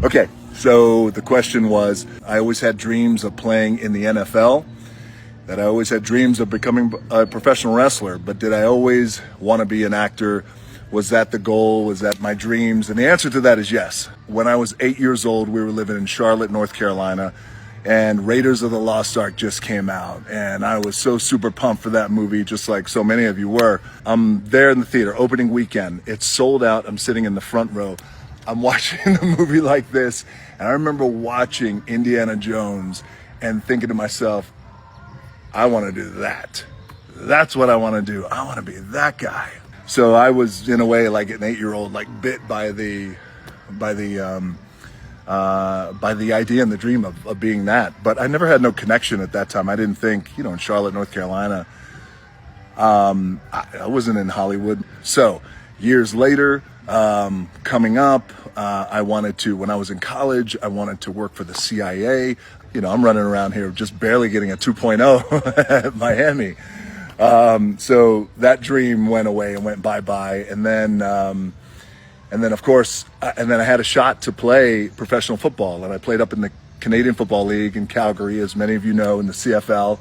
Okay, so the question was, I always had dreams of playing in the NFL, that I always had dreams of becoming a professional wrestler, but did I always want to be an actor? Was that the goal? Was that my dreams? And the answer to that is yes. When I was 8 years old, we were living in Charlotte, North Carolina, and Raiders of the Lost Ark just came out. And I was so super pumped for that movie, just like so many of you were. I'm there in the theater, opening weekend. It's sold out. I'm sitting in the front row. I'm watching the movie like this, and I remember watching Indiana Jones and thinking to myself, I want to do that. That's what I want to do. I want to be that guy. So I was, in a way, like an 8-year-old, like bit by the idea and the dream of being that. But I never had no connection at that time. I didn't think, in Charlotte, North Carolina, I wasn't in Hollywood. So years later, coming up, when I was in college, I wanted to work for the CIA. I'm running around here just barely getting a 2.0 at Miami. So that dream went away and went bye-bye. And then of course, I had a shot to play professional football, and I played up in the Canadian Football League in Calgary, as many of you know, in the CFL.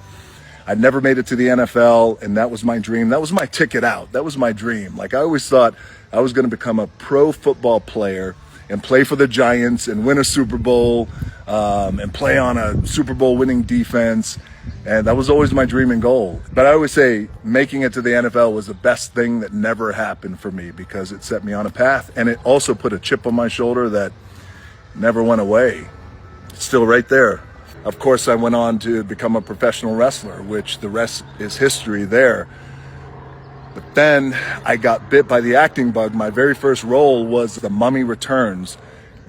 I never made it to the NFL, and that was my dream. That was my ticket out. That was my dream. Like, I always thought I was going to become a pro football player and play for the Giants and win a Super Bowl, and play on a Super Bowl winning defense. And that was always my dream and goal. But I always say making it to the NFL was the best thing that never happened for me, because it set me on a path, and it also put a chip on my shoulder that never went away. It's still right there. Of course, I went on to become a professional wrestler, which the rest is history there. But then I got bit by the acting bug. My very first role was The Mummy Returns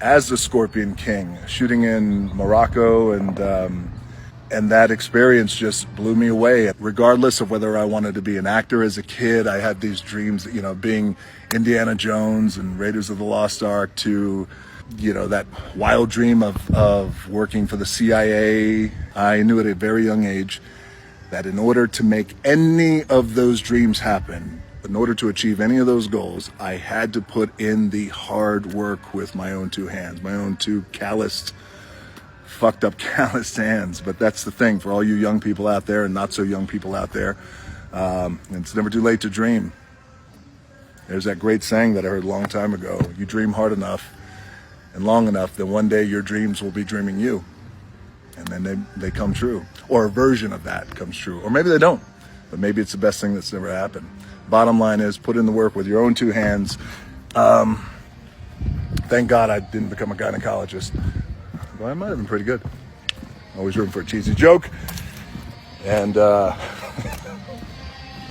as the Scorpion King, shooting in Morocco, and that experience just blew me away. Regardless of whether I wanted to be an actor as a kid, I had these dreams, being Indiana Jones and Raiders of the Lost Ark, to that wild dream of working for the CIA. I knew at a very young age that in order to make any of those dreams happen, in order to achieve any of those goals, I had to put in the hard work with my own two hands, my own two fucked up calloused hands. But that's the thing for all you young people out there and not so young people out there. It's never too late to dream. There's that great saying that I heard a long time ago: you dream hard enough and long enough, then one day your dreams will be dreaming you. And then they come true. Or a version of that comes true. Or maybe they don't. But maybe it's the best thing that's never happened. Bottom line is, put in the work with your own two hands. Thank God I didn't become a gynecologist. Well, I might have been pretty good. Always room for a cheesy joke. And I'm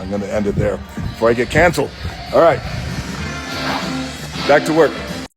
going to end it there before I get canceled. All right. Back to work.